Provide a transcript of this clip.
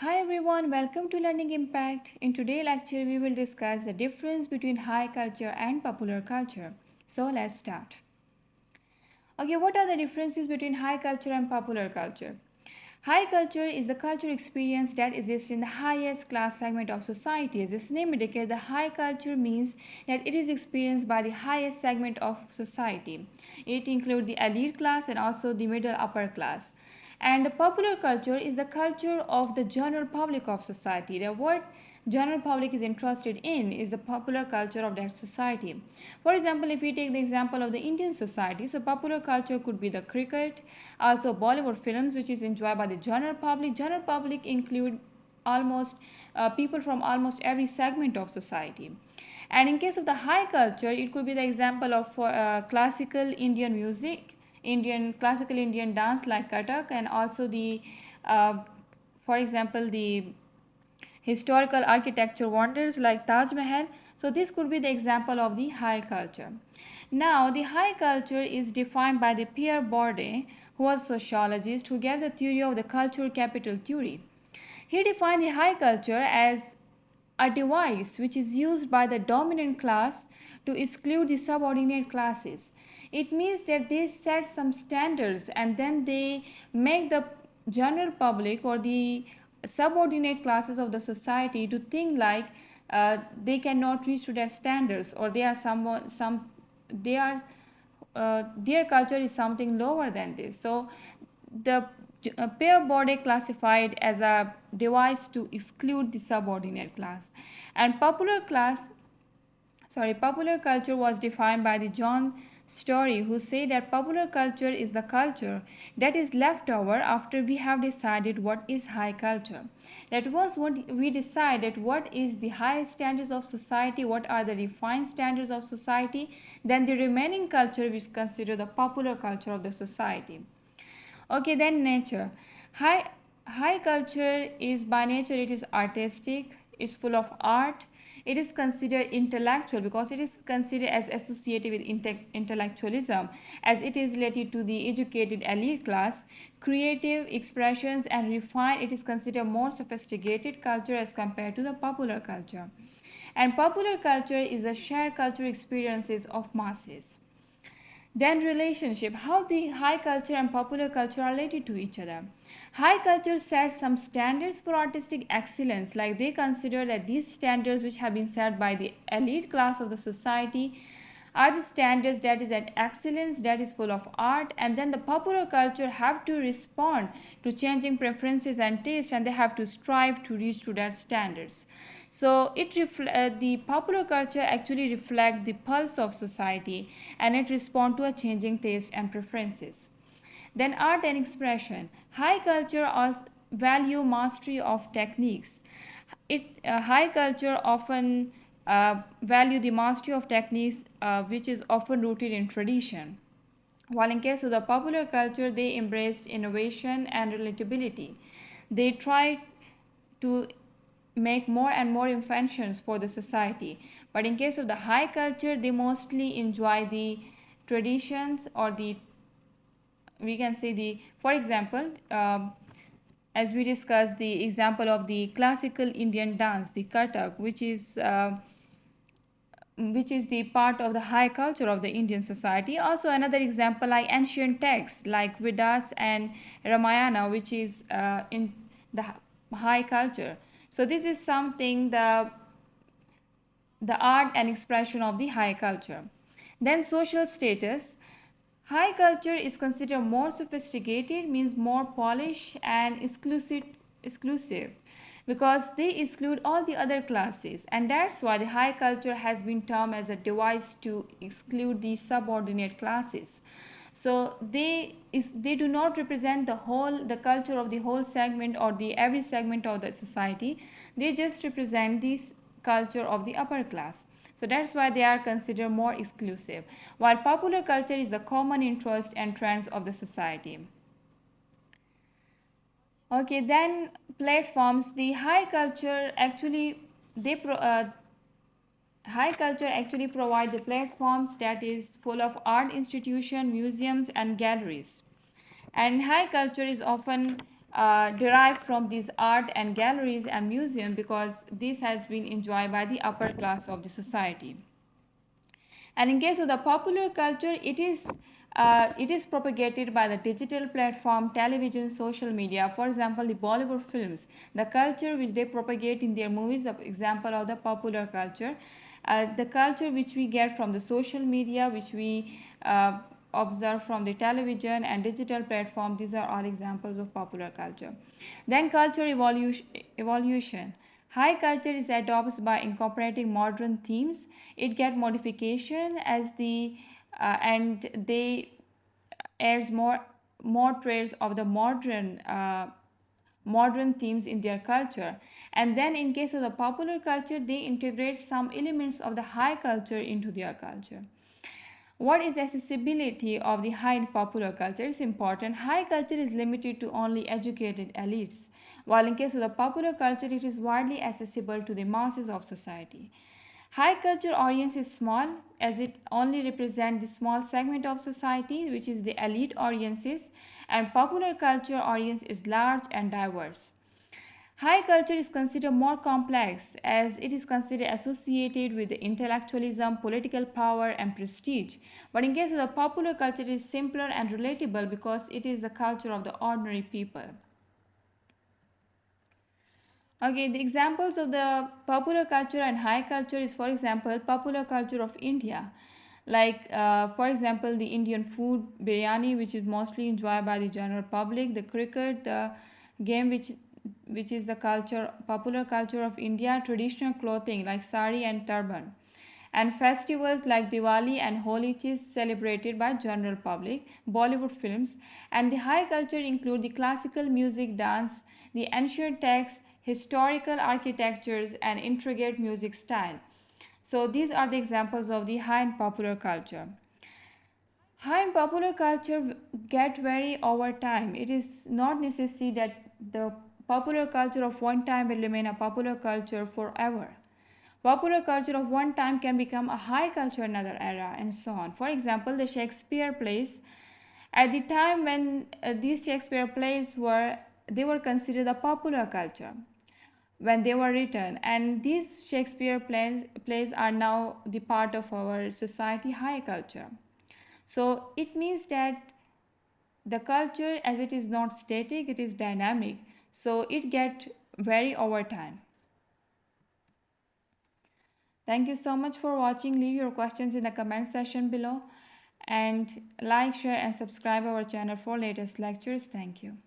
Hi everyone, welcome to Learning Impact. In today's lecture, we will discuss the difference between high culture and popular culture. So let's start. Okay, what are the differences between high culture and popular culture? High culture is the cultural experience that exists in the highest class segment of society. As its name indicates, the high culture means that it is experienced by the highest segment of society. It includes the elite class and also the middle upper class. And the popular culture is the culture of the general public of society. The word general public is interested in is the popular culture of that society. For example, if we take the example of the Indian society, so popular culture could be the cricket, also Bollywood films, which is enjoyed by the general public. General public include almost people from almost every segment of society. And in case of the high culture, it could be the example of classical Indian music, classical Indian dance like Kathak, and also the for example the historical architecture wonders like Taj Mahal. So this could be the example of the high culture. Now, the high culture is defined by the Pierre Bourdieu, who was a sociologist who gave the theory of the cultural capital theory. He defined the high culture as a device which is used by the dominant class to exclude the subordinate classes. It means that they set some standards and then they make the general public or the subordinate classes of the society to think like they cannot reach to their standards, or they are they are their culture is something lower than this. So the pair Bourdieu classified as a device to exclude the subordinate class. And popular culture was defined by the John Story, who said that popular culture is the culture that is left over after we have decided what is high culture. That was what we decided what is the highest standards of society, what are the refined standards of society, then the remaining culture we consider the popular culture of the society. Okay, then nature. High culture is by nature it is artistic, it's full of art. It is considered intellectual because it is considered as associated with intellectualism, as it is related to the educated elite class. Creative expressions and refined, it is considered more sophisticated culture as compared to the popular culture. And popular culture is the shared cultural experiences of masses. Then relationship, how the high culture and popular culture are related to each other. High culture sets some standards for artistic excellence, like they consider that these standards which have been set by the elite class of the society are the standards that is at excellence, that is full of art. And then the popular culture have to respond to changing preferences and tastes, and they have to strive to reach to that standards. So the popular culture actually reflect the pulse of society, and it respond to a changing taste and preferences. Then art and expression. High culture also value mastery of techniques. High culture often value the mastery of techniques, which is often rooted in tradition. While in case of the popular culture, they embrace innovation and relatability. They try to make more and more inventions for the society. But in case of the high culture, they mostly enjoy the traditions, or the we can say the for example as we discussed the example of the classical Indian dance, the Kathak, which is the part of the high culture of the Indian society. Also another example like ancient texts like Vedas and Ramayana, which is in the high culture. So this is something the art and expression of the high culture. Then social status. High culture is considered more sophisticated, means more polished and exclusive, because they exclude all the other classes, and that's why the high culture has been termed as a device to exclude the subordinate classes. So they do not represent the culture of the whole segment or the every segment of the society. They just represent this culture of the upper class. So that's why they are considered more exclusive, while popular culture is the common interest and trends of the society. Okay, then platforms. The high culture actually high culture actually provide the platforms that is full of art institution, museums and galleries. And high culture is often derived from these art and galleries and museums, because this has been enjoyed by the upper class of the society. And in case of the popular culture, it is propagated by the digital platform, television, social media. For example, the Bollywood films, the culture which they propagate in their movies, of example of the popular culture. The culture which we get from the social media, which we observe from the television and digital platform, these are all examples of popular culture. Then culture evolution. High culture is adopted by incorporating modern themes. It get modification as the and they adds more traits of the modern themes in their culture. And then in case of the popular culture, they integrate some elements of the high culture into their culture. What is accessibility of the high and popular culture is important. High culture is limited to only educated elites, while in case of the popular culture, it is widely accessible to the masses of society. High culture audience is small as it only represents the small segment of society, which is the elite audiences, and popular culture audience is large and diverse. High culture is considered more complex as it is considered associated with intellectualism, political power, and prestige. But in case of the popular culture, it is simpler and relatable because it is the culture of the ordinary people. Okay, the examples of the popular culture and high culture is, for example, popular culture of India. Like, for example, the Indian food, biryani, which is mostly enjoyed by the general public, the cricket, the game which is the culture, popular culture of India, traditional clothing like sari and turban, and festivals like Diwali and Holi, which is celebrated by general public, Bollywood films, and the high culture include the classical music, dance, the ancient texts, historical architectures, and intricate music style. So these are the examples of the high and popular culture. High and popular culture get vary over time. It is not necessary that the popular culture of one time will remain a popular culture forever. Popular culture of one time can become a high culture another era, and so on. For example, the Shakespeare plays. At the time when these Shakespeare plays were, they were considered a popular culture when they were written, and these Shakespeare plays are now the part of our society high culture. So it means that the culture, as it is not static, it is dynamic, so it get vary over time. Thank you so much for watching. Leave your questions in the comment section below, and like, share, and subscribe our channel for latest lectures. Thank you.